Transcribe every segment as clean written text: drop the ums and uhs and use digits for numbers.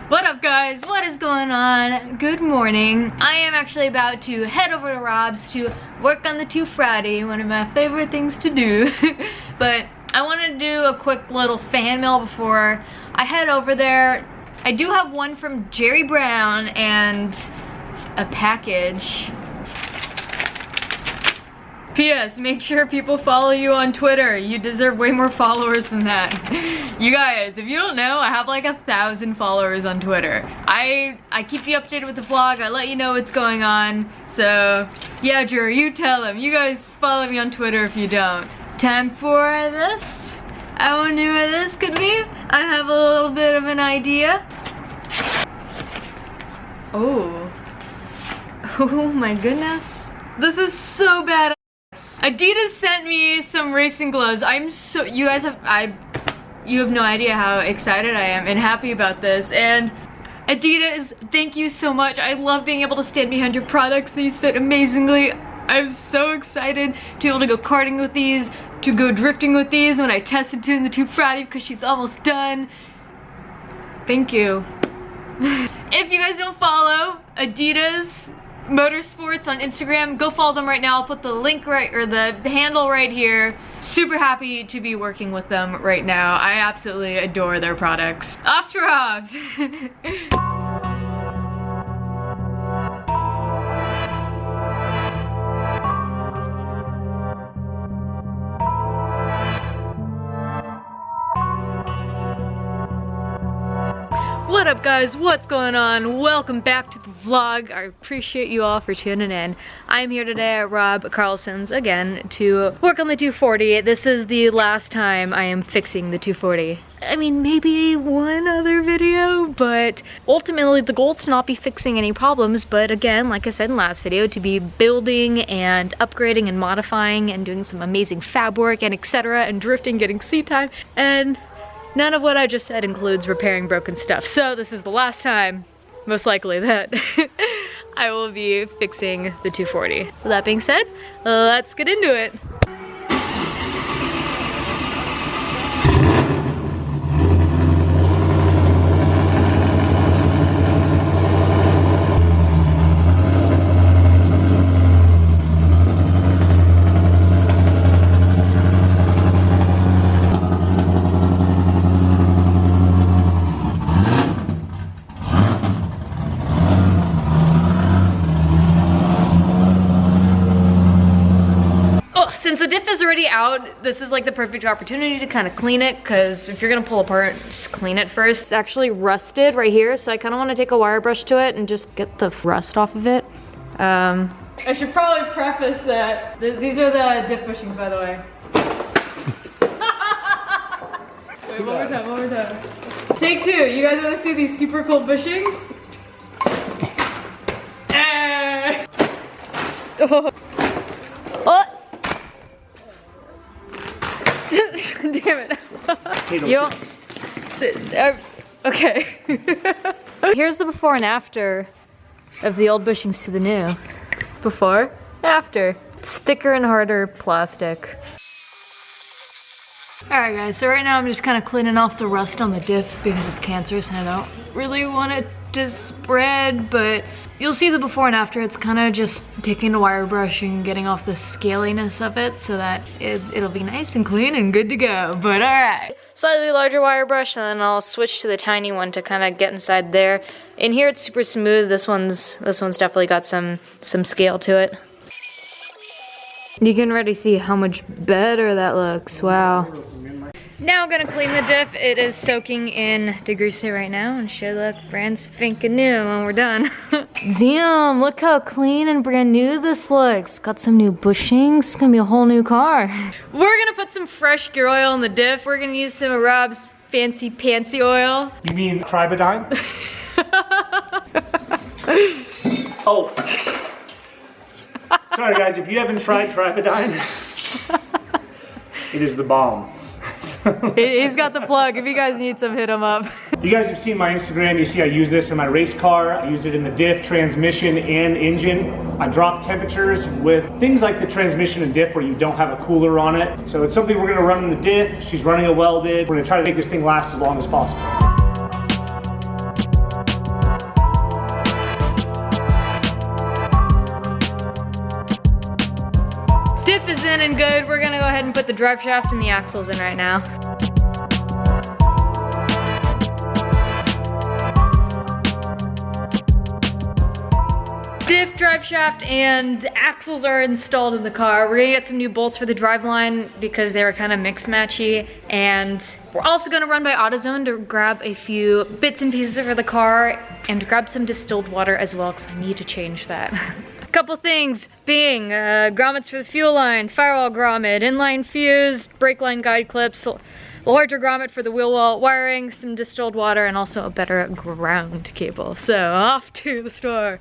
What up guys, what is going on? Good morning. I am actually about to head over to Rob's to work on the 2 Friday, one of my favorite things to do. But I wanted to do a quick little fan mail before I head over there. I do have one from Jerry Brown and a package. P.S. Make sure people follow you on Twitter. You deserve way more followers than that. You guys, if you don't know, I have like 1,000 followers on Twitter. I keep you updated with the vlog. I let you know what's going on. So yeah, Drew, you tell them. You guys follow me on Twitter if you don't. Time for this. I wonder what this could be. I have a little bit of an idea. Oh. Oh my goodness. This is so bad. Adidas sent me some racing gloves. You have no idea how excited I am and happy about this. And Adidas, thank you so much. I love being able to stand behind your products. These fit amazingly. I'm so excited to be able to go karting with these, to go drifting with these when I tested to in the 2 Friday because she's almost done. Thank you. If you guys don't follow Adidas Motorsports on Instagram, go follow them right now. I'll put the link right, or the handle right here. Super happy to be working with them right now. I absolutely adore their products. Off to Rob's. What up guys, what's going on? Welcome back to the vlog. I appreciate you all for tuning in. I'm here today at Rob Carlson's again to work on the 240. This is the last time I am fixing the 240. I mean, maybe one other video, but ultimately the goal is to not be fixing any problems, but again, like I said in the last video, to be building and upgrading and modifying and doing some amazing fab work and etc. and drifting, getting seat time, and none of what I just said includes repairing broken stuff. So this is the last time, most likely, that I will be fixing the 240. With that being said, let's get into it. Since the diff is already out, this is like the perfect opportunity to kind of clean it, because if you're gonna pull apart, just clean it first. It's actually rusted right here, so I kind of want to take a wire brush to it and just get the rust off of it. I should probably preface that these are the diff bushings, by the way. Wait, one more time. Take 2. You guys want to see these super cool bushings? Oh. Oh. Damn it. Potato chips. Okay. Here's the before and after of the old bushings to the new. Before, after. It's thicker and harder plastic. Alright guys, so right now I'm just kind of cleaning off the rust on the diff because it's cancerous and I don't really want it to spread, but you'll see the before and after. It's kind of just taking a wire brush and getting off the scaliness of it so that it'll be nice and clean and good to go. But alright. Slightly larger wire brush, and then I'll switch to the tiny one to kind of get inside there. In here it's super smooth. This one's definitely got some scale to it. You can already see how much better that looks. Wow. Now I'm gonna clean the diff. It is soaking in degreaser right now and should look brand spanking new when we're done. Damn, look how clean and brand new this looks. Got some new bushings. It's gonna be a whole new car. We're gonna put some fresh gear oil in the diff. We're gonna use some of Rob's fancy pantsy oil. You mean Tribodyne? Oh. Sorry guys, if you haven't tried Tribodyne, it is the bomb. He's got the plug. If you guys need some, hit him up. You guys have seen my Instagram. You see I use this in my race car. I use it in the diff, transmission, and engine. I drop temperatures with things like the transmission and diff where you don't have a cooler on it. So it's something we're gonna run in the diff. She's running a welded. We're gonna try to make this thing last as long as possible. is in and good. We're gonna go ahead and put the drive shaft and the axles in right now. Diff, drive shaft, and axles are installed in the car. We're gonna get some new bolts for the driveline because they were kind of mix-matchy. And we're also gonna run by AutoZone to grab a few bits and pieces for the car and grab some distilled water as well because I need to change that. A couple things being grommets for the fuel line, firewall grommet, inline fuse, brake line guide clips, a larger grommet for the wheel well wiring, some distilled water, and also a better ground cable. So off to the store.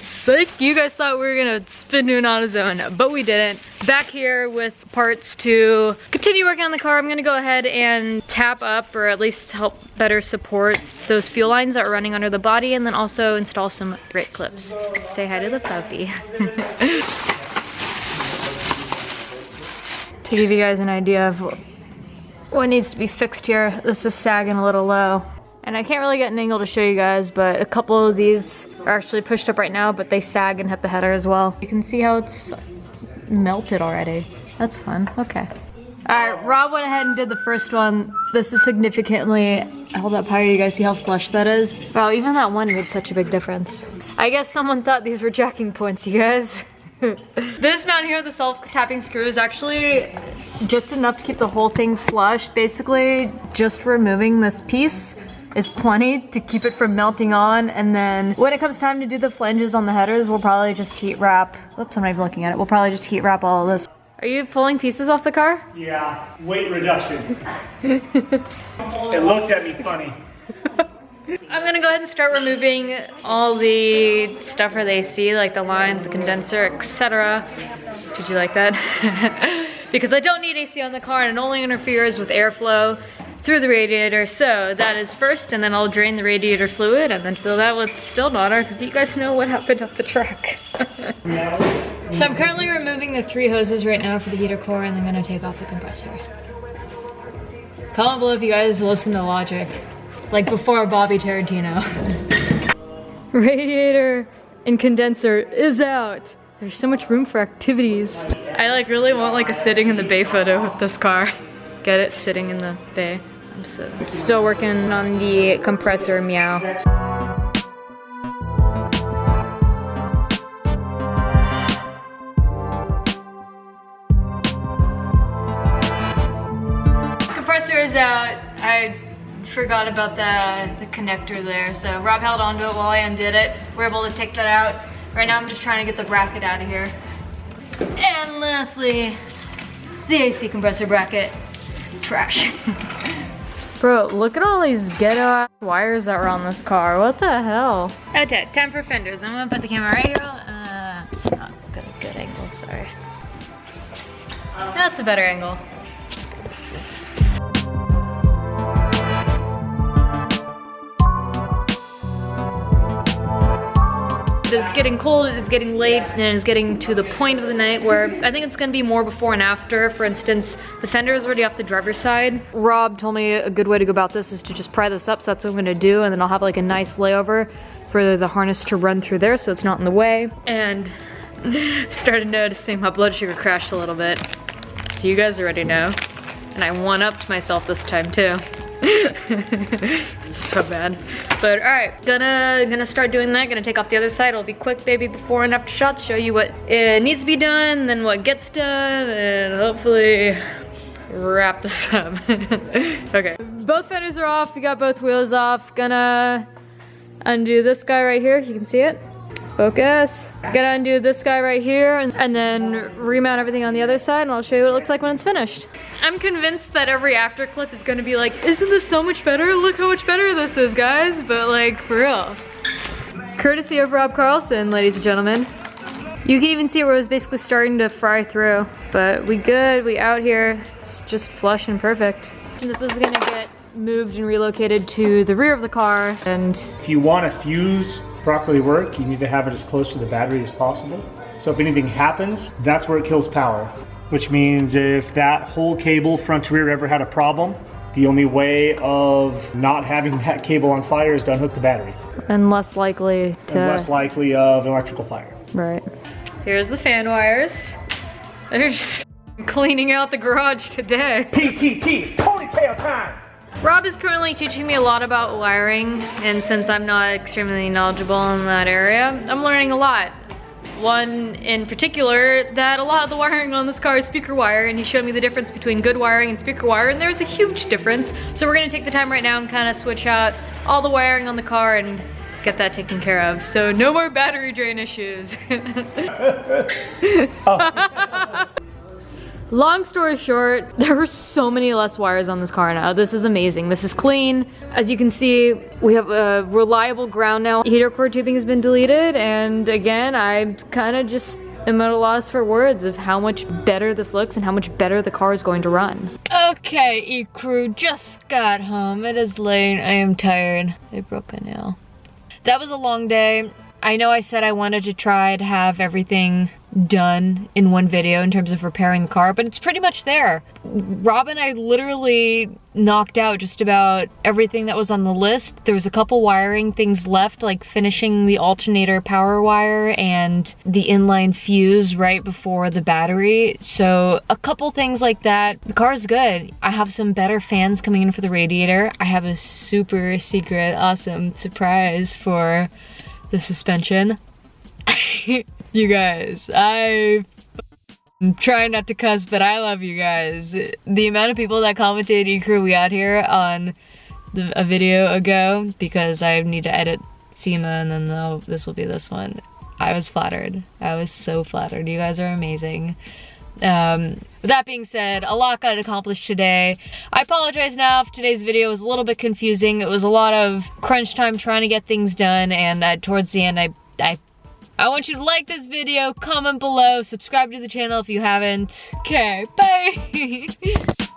Psych, you guys thought we were gonna spin to an AutoZone, but we didn't. Back here with parts to continue working on the car. I'm gonna go ahead and tap up, or at least help better support those fuel lines that are running under the body, and then also install some brake clips. Say hi to the puppy. To give you guys an idea of what needs to be fixed here, this is sagging a little low. And I can't really get an angle to show you guys, but a couple of these are actually pushed up right now, but they sag and hit the header as well. You can see how it's melted already. That's fun, okay. All right, Rob went ahead and did the first one. This is significantly, hold up higher, you guys see how flush that is? Wow, even that one made such a big difference. I guess someone thought these were jacking points, you guys. This mount here, the self-tapping screw, is actually just enough to keep the whole thing flush. Basically, just removing this piece is plenty to keep it from melting on, and then when it comes time to do the flanges on the headers, we'll probably just heat wrap. Oops, I'm not even looking at it. We'll probably just heat wrap all of this. Are you pulling pieces off the car? Yeah, weight reduction. It looked at me funny. I'm gonna go ahead and start removing all the stuff for the AC, like the lines, the condenser, etc. Did you like that? Because I don't need AC on the car and it only interferes with airflow through the radiator. So that is first, and then I'll drain the radiator fluid and then fill that with distilled water because you guys know what happened up the track. So I'm currently removing the 3 hoses right now for the heater core, and I'm gonna take off the compressor. Comment below if you guys listen to logic. Like before Bobby Tarantino. Radiator and condenser is out. There's so much room for activities. I like really want like a sitting in the bay photo with this car. Get it? Sitting in the bay. I'm still working on the compressor, meow. Compressor is out. I forgot about the connector there, so Rob held onto it while I undid it. We're able to take that out. Right now I'm just trying to get the bracket out of here. And lastly, the AC compressor bracket. Trash. Bro, look at all these ghetto wires that were on this car. What the hell? Okay, time for fenders. I'm gonna put the camera right here. It's not a good angle, sorry. That's a better angle. It's getting cold, it's getting late, and it's getting to the point of the night where I think it's gonna be more before and after. For instance, the fender is already off the driver's side. Rob told me a good way to go about this is to just pry this up, so that's what I'm gonna do, and then I'll have like a nice layover for the harness to run through there so it's not in the way. And started noticing my blood sugar crashed a little bit. So you guys already know. And I one-upped myself this time too. It's so bad. But all right, gonna start doing that. Gonna take off the other side. It'll be quick, baby, before and after shots. Show you what needs to be done, then what gets done, and hopefully wrap this up. Okay, both fenders are off. We got both wheels off. Gonna undo this guy right here. You can see it. Focus. Gotta undo this guy right here and then remount everything on the other side, and I'll show you what it looks like when it's finished. I'm convinced that every after clip is gonna be like, isn't this so much better? Look how much better this is, guys. But like, for real. Courtesy of Rob Carlson, ladies and gentlemen. You can even see where it was basically starting to fry through. But we good, we out here. It's just flush and perfect. And this is gonna get moved and relocated to the rear of the car. And if you want a fuse properly work, you need to have it as close to the battery as possible. So if anything happens, that's where it kills power. Which means if that whole cable front to rear ever had a problem, the only way of not having that cable on fire is to unhook the battery. And less likely to... And less likely of electrical fire. Right. Here's the fan wires. They're just cleaning out the garage today. PTT, ponytail time! Rob is currently teaching me a lot about wiring, and since I'm not extremely knowledgeable in that area, I'm learning a lot. One in particular, that a lot of the wiring on this car is speaker wire, and he showed me the difference between good wiring and speaker wire, and there's a huge difference. So we're gonna take the time right now and kind of switch out all the wiring on the car and get that taken care of. So no more battery drain issues. Long story short, there are so many less wires on this car now. This is amazing. This is clean. As you can see, we have a reliable ground now. Heater core tubing has been deleted, and again, I kind of just am at a loss for words of how much better this looks and how much better the car is going to run. Okay, ECREW, just got home. It is late. I am tired. I broke a nail. That was a long day. I know I said I wanted to try to have everything done in one video in terms of repairing the car, but it's pretty much there. Rob and I literally knocked out just about everything that was on the list. There was a couple wiring things left, like finishing the alternator power wire and the inline fuse right before the battery. So a couple things like that. The car's good. I have some better fans coming in for the radiator. I have a super secret awesome surprise for the suspension. You guys, I'm trying not to cuss, but I love you guys. The amount of people that commented ECREW we out here on a video ago, because I need to edit SEMA and then this will be this one. I was flattered. I was so flattered. You guys are amazing. With that being said, a lot got accomplished today. I apologize now if today's video was a little bit confusing. It was a lot of crunch time trying to get things done, and towards the end I want you to like this video, comment below, subscribe to the channel if you haven't. Okay, bye!